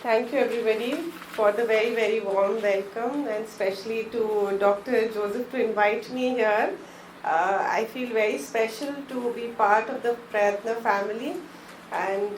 Thank you everybody for the very, very warm welcome, and especially to Dr. Joseph to invite me here. I feel very special to be part of the Prayatna family, and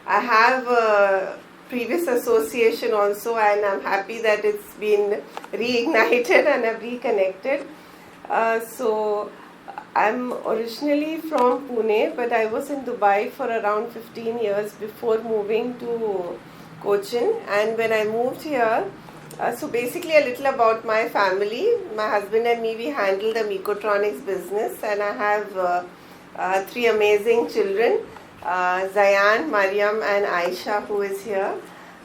I have a previous association also, and I'm happy that it's been reignited and I've reconnected. So I'm originally from Pune, but I was in Dubai for around 15 years before moving to Cochin. And when I moved here, so basically a little about my family. My husband and me, we handle the mechatronics business, and I have three amazing children, Zayan, Mariam and Ayesha, who is here.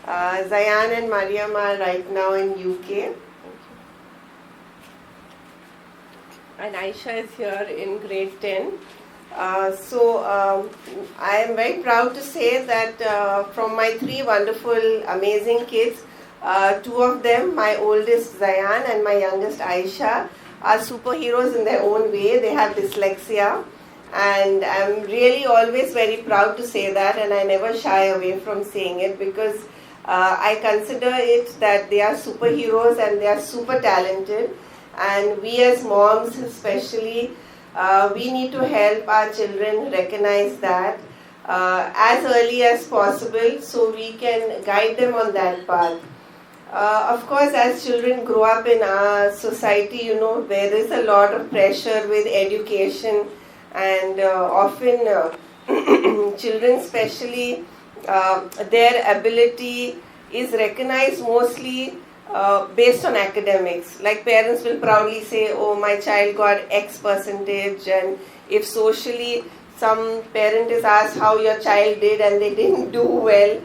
Zayan and Mariam are right now in UK. And Ayesha is here in grade 10. I am very proud to say that from my three wonderful, amazing kids, two of them, my oldest Zayan and my youngest Ayesha, are superheroes in their own way. They have dyslexia, and I'm really always very proud to say that, and I never shy away from saying it because I consider it that they are superheroes and they are super talented. And we as moms especially, we need to help our children recognize that as early as possible so we can guide them on that path. Of course, as children grow up in our society, there is a lot of pressure with education, and often children especially, their ability is recognized mostly based on academics. Like parents will proudly say, oh, my child got X percentage, and if socially some parent is asked how your child did and they didn't do well,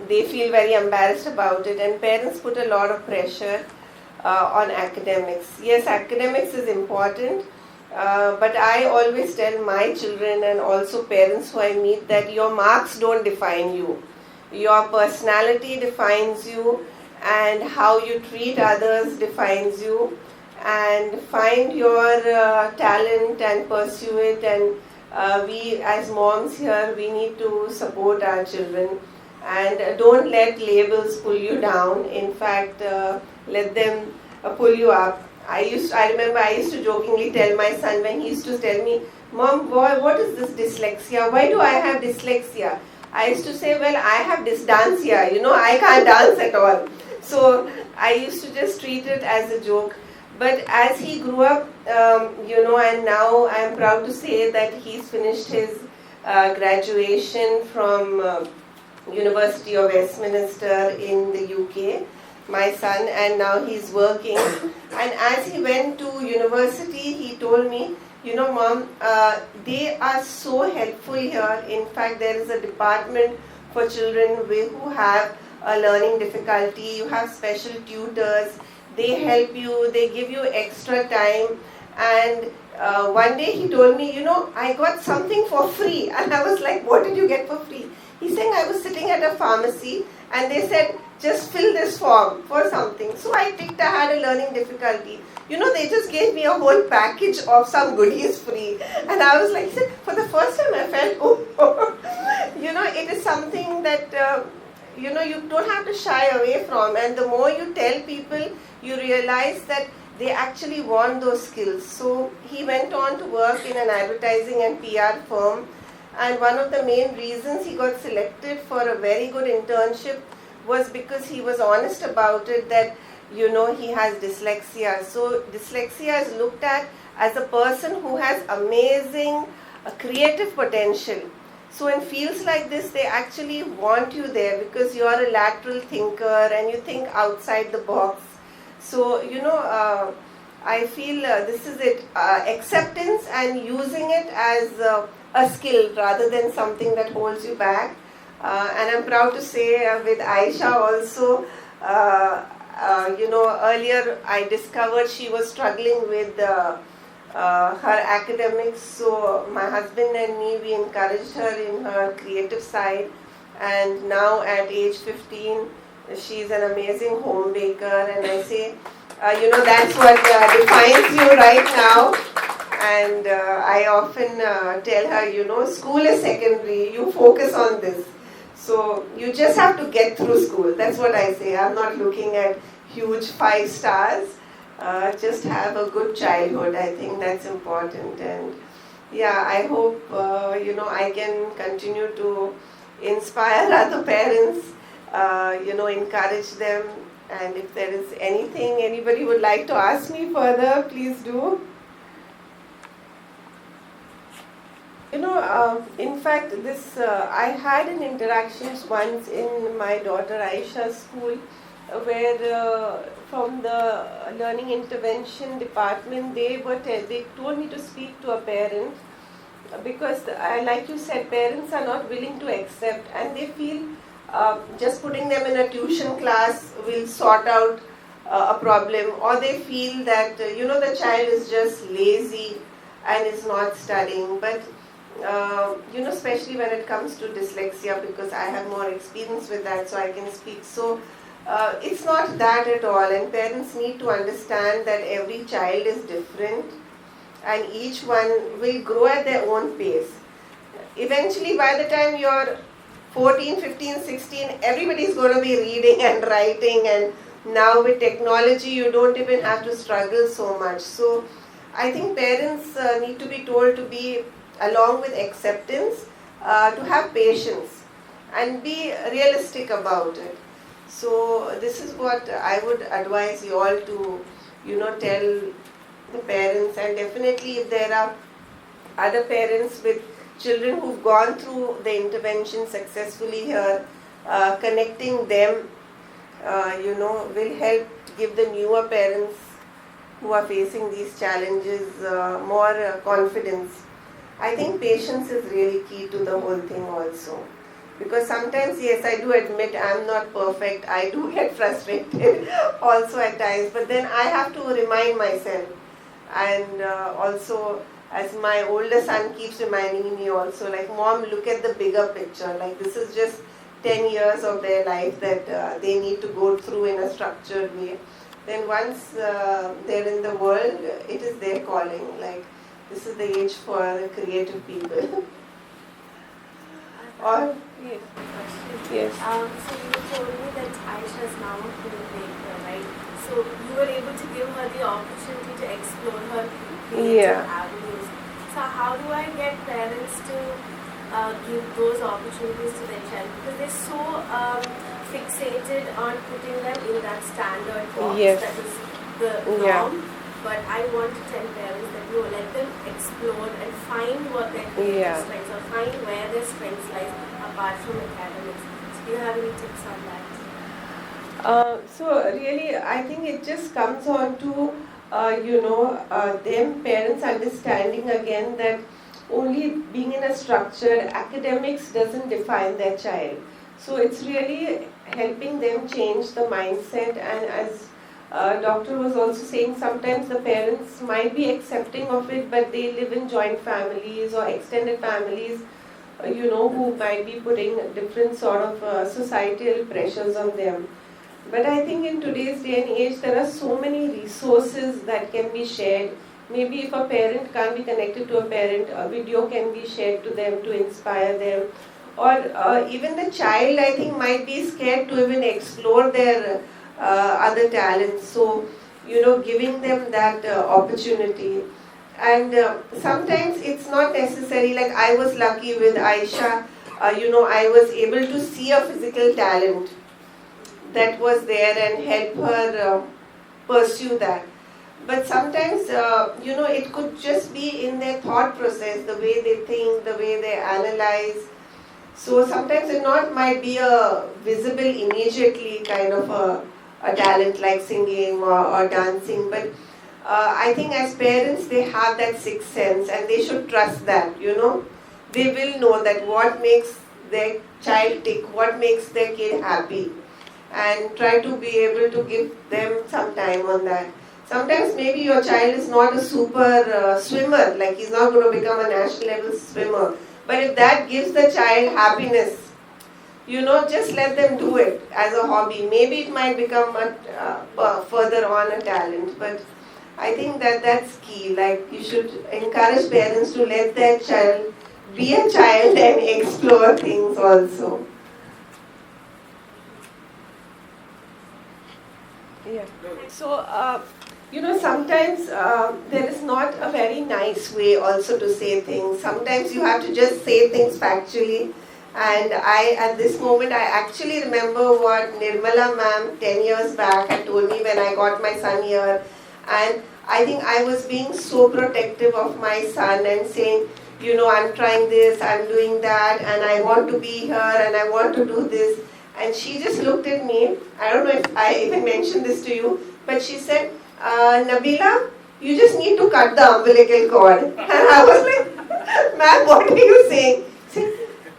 they feel very embarrassed about it, and parents put a lot of pressure on academics. Yes, academics is important, but I always tell my children and also parents who I meet that your marks don't define you. Your personality defines you, and how you treat others defines you, and find your talent and pursue it. And we as moms here, we need to support our children, and don't let labels pull you down. In fact, let them pull you up. I remember I used to jokingly tell my son when he used to tell me, Mom, boy, what is this dyslexia? Why do I have dyslexia? I used to say, well, I have dysdancia, I can't dance at all. So I used to just treat it as a joke. But as he grew up, and now I'm proud to say that he's finished his graduation from University of Westminster in the UK, my son, and now he's working. And as he went to university, he told me, Mom, they are so helpful here. In fact, there is a department for children who have a learning difficulty. You have special tutors. They help you. They give you extra time. And one day he told me, I got something for free. And I was like, what did you get for free? He's saying, I was sitting at a pharmacy and they said, just fill this form for something. So I ticked, I had a learning difficulty. They just gave me a whole package of some goodies free. And I was like, for the first time I felt, oh, it is something that, you don't have to shy away from. And the more you tell people, you realize that they actually want those skills. So he went on to work in an advertising and PR firm. And one of the main reasons he got selected for a very good internship was because he was honest about it that, he has dyslexia. So dyslexia is looked at as a person who has amazing creative potential. So in fields like this, they actually want you there because you are a lateral thinker and you think outside the box. So, I feel this is it, acceptance and using it as a skill rather than something that holds you back. And I'm proud to say with Ayesha also, earlier I discovered she was struggling with her academics. So my husband and me, we encouraged her in her creative side. And now at age 15, she's an amazing home baker. And I say, that's what defines you right now. And I often tell her, school is secondary, you focus on this. So you just have to get through school. That's what I say. I'm not looking at huge 5 stars. Just have a good childhood. I think that's important. And yeah, I hope I can continue to inspire other parents. Encourage them. And if there is anything anybody would like to ask me further, please do. In fact, I had an interaction once in my daughter Ayesha's school where from the learning intervention department, they told me to speak to a parent because, like you said, parents are not willing to accept, and they feel just putting them in a tuition class will sort out a problem, or they feel that the child is just lazy and is not studying. But especially when it comes to dyslexia, because I have more experience with that, so I can speak. So it's not that at all, and parents need to understand that every child is different and each one will grow at their own pace. Eventually, by the time you're 14, 15, 16, everybody is going to be reading and writing, and now with technology you don't even have to struggle so much. So I think parents need to be told to be, along with acceptance, to have patience and be realistic about it. So this is what I would advise you all to, tell the parents. And definitely if there are other parents with children who've gone through the intervention successfully here, connecting them, will help to give the newer parents who are facing these challenges more confidence. I think patience is really key to the whole thing also. Because sometimes, yes, I do admit I'm not perfect. I do get frustrated also at times. But then I have to remind myself. And also, as my older son keeps reminding me also, like, Mom, look at the bigger picture. Like, this is just 10 years of their life that they need to go through in a structured way. Then once they're in the world, it is their calling. Like, this is the age for the creative people. Or yes. Yes. So you told me that Ayesha is now a filmmaker, right? So you were able to give her the opportunity to explore her creative avenues. So how do I get parents to give those opportunities to their child? Because they're so fixated on putting them in that standard box that is the norm. But I want to tell parents that let them explore and find what their creative strengths or find where their strengths lies apart from academics. So do you have any tips on that? So really, I think it just comes on to them parents understanding again that only being in a structured academics doesn't define their child. So it's really helping them change the mindset, and as doctor was also saying, sometimes the parents might be accepting of it, but they live in joint families or extended families, who might be putting different sort of societal pressures on them. But I think in today's day and age, there are so many resources that can be shared. Maybe if a parent can't be connected to a parent, a video can be shared to them to inspire them. Or even the child, I think, might be scared to even explore their other talents. So, giving them that opportunity. And sometimes it's not necessary. Like, I was lucky with Ayesha, I was able to see a physical talent that was there and help her pursue that. But sometimes, it could just be in their thought process, the way they think, the way they analyze. So sometimes it might be a visible immediately kind of a talent like singing or dancing. But I think as parents, they have that sixth sense and they should trust that, They will know that what makes their child tick, what makes their kid happy, and try to be able to give them some time on that. Sometimes maybe your child is not a super swimmer, like he's not going to become a national level swimmer. But if that gives the child happiness, just let them do it as a hobby. Maybe it might become further on a talent. But I think that's key. Like, you should encourage parents to let their child be a child and explore things also. Yeah. So, sometimes there is not a very nice way also to say things. Sometimes you have to just say things factually. And at this moment, I actually remember what Nirmala ma'am 10 years back had told me when I got my son here. And I think I was being so protective of my son and saying, I'm trying this, I'm doing that, and I want to be here, and I want to do this. And she just looked at me. I don't know if I even mentioned this to you, but she said, Nabeela, you just need to cut the umbilical cord. And I was like, ma'am, what are you saying?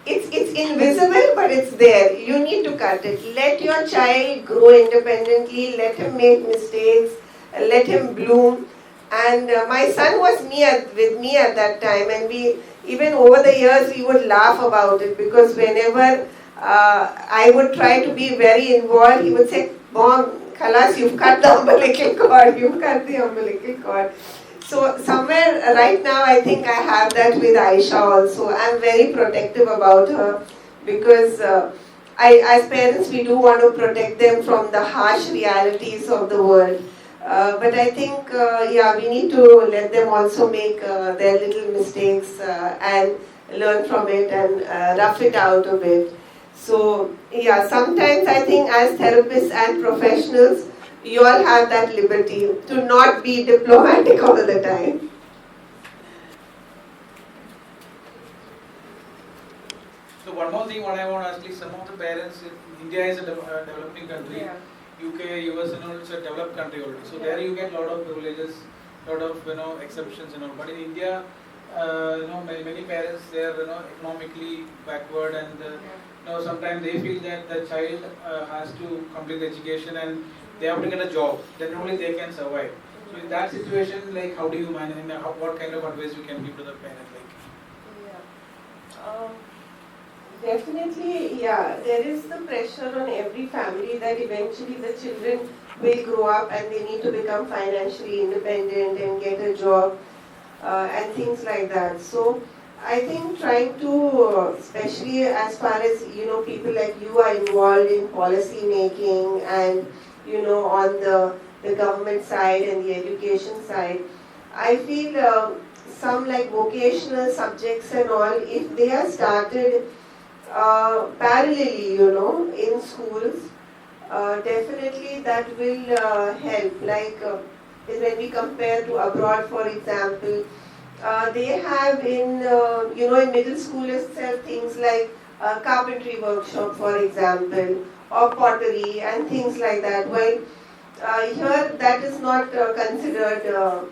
It's invisible, but it's there. You need to cut it. Let your child grow independently. Let him make mistakes. Let him bloom. And my son was with me at that time, and we even over the years we would laugh about it because whenever I would try to be very involved, he would say, "Mom, Khalas, you've cut the umbilical cord. You've cut the umbilical cord." So somewhere right now I think I have that with Ayesha also. I'm very protective about her because as parents we do want to protect them from the harsh realities of the world. But I think, we need to let them also make their little mistakes and learn from it and rough it out a bit. So, sometimes I think as therapists and professionals, you all have that liberty to not be diplomatic all the time. So one more thing, what I want to ask is, some of the parents, India is a developing country. Yeah. UK, US, it's a developed country already. So there you get a lot of privileges, lot of exceptions and all. But in India, many parents they are economically backward, and sometimes they feel that the child has to complete the education and they have to get a job. Then only they can survive. So in that situation, like how do you manage? And what kind of advice you can give to the parent? Definitely, there is the pressure on every family that eventually the children will grow up and they need to become financially independent and get a job and things like that. So I think trying to, especially as far as, people like you are involved in policy making and, on the government side and the education side, I feel some like vocational subjects and all, if they are started parallelly, in schools, definitely that will help. Like when we compare to abroad, for example, they have in middle school itself things like carpentry workshop, for example, or pottery and things like that. While here that is not considered.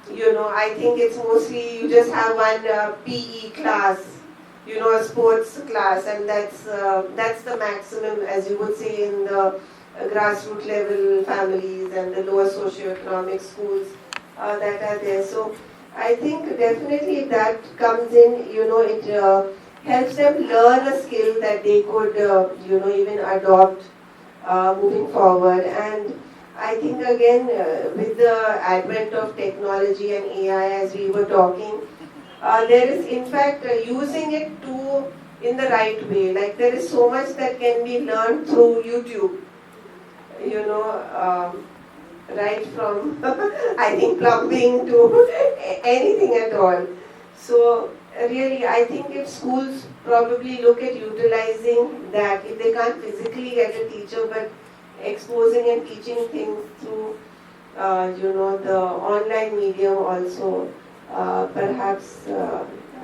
I think it's mostly you just have one PE class, a sports class, and that's the maximum, as you would say, in the grassroots level families and the lower socioeconomic schools that are there. So I think definitely if that comes in, it helps them learn a skill that they could, even adopt moving forward. And I think again, with the advent of technology and AI, as we were talking, there is in fact using it in the right way. Like there is so much that can be learned through YouTube, right from I think plumbing to anything at all. So really I think if schools probably look at utilizing that, if they can't physically get a teacher, but exposing and teaching things through the online medium also, perhaps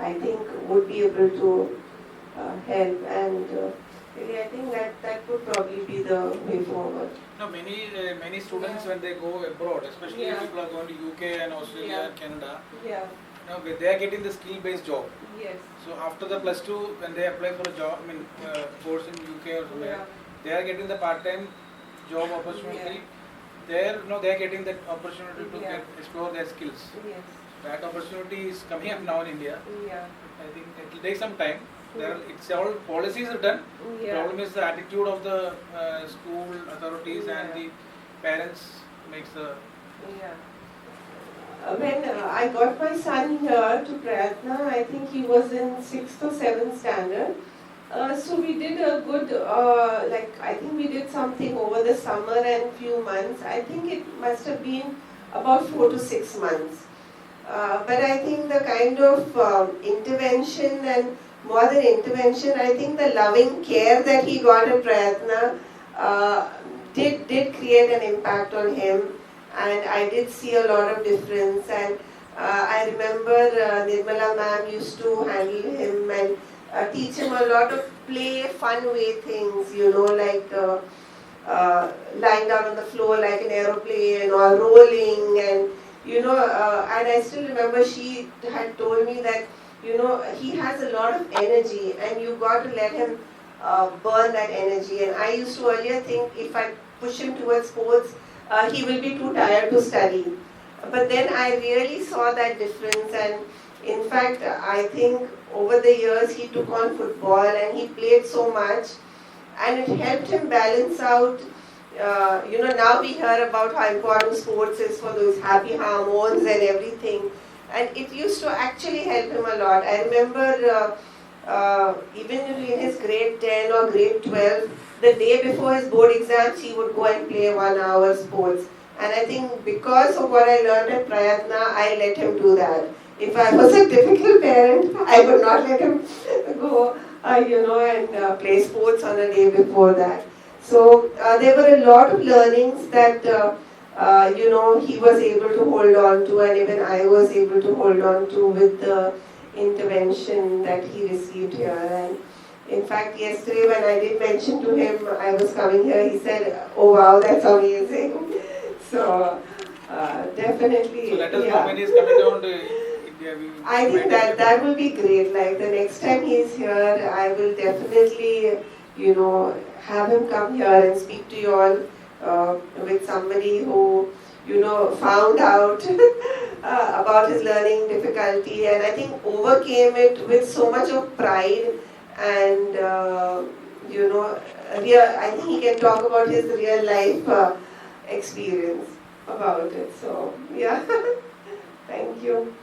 I think would be able to help, and really I think that would probably be the way forward. No, many students when they go abroad, especially if people are going to UK and Australia and Canada, they are getting the skill-based job. Yes. So after the +2, when they apply for a job, course in UK or somewhere, they are getting the part-time job opportunity. They are getting that opportunity to explore their skills. Yes. That opportunity is coming up now in India. Yeah. I think it will take some time. It's all policies are done. The problem is the attitude of the school authorities and the parents makes the. When I got my son here to Prayatna, I think he was in 6th or 7th standard, So we did a good, I think we did something over the summer and few months. I think it must have been about 4 to 6 months. But I think the kind of intervention and more than intervention, I think the loving care that he got at Prayatna did create an impact on him, and I did see a lot of difference. And I remember Nirmala ma'am used to handle him and teach him a lot of play, fun way things, lying down on the floor like an aeroplane or rolling, and and I still remember she had told me that he has a lot of energy and you got to let him burn that energy. And I used to earlier think if I push him towards sports, he will be too tired to study. But then I really saw that difference, and in fact, I think over the years he took on football and he played so much, and it helped him balance out. Now we hear about how important sports is for those happy hormones and everything, and it used to actually help him a lot. I remember even in his grade 10 or grade 12, the day before his board exams, he would go and play 1 hour sports. And I think because of what I learned at Prayatna, I let him do that. If I was a typical parent, I would not let him go, and play sports on a day before that. So there were a lot of learnings that, he was able to hold on to, and even I was able to hold on to with the intervention that he received here. And in fact, yesterday when I did mention to him I was coming here, he said, "Oh wow, that's amazing." So definitely. So let us know when he's coming down to India. I think that will be great. Like the next time he's here, I will definitely, have him come here and speak to you all with somebody who, found out about his learning difficulty, and I think overcame it with so much of pride and, I think he can talk about his real life experience about it. So, yeah, thank you.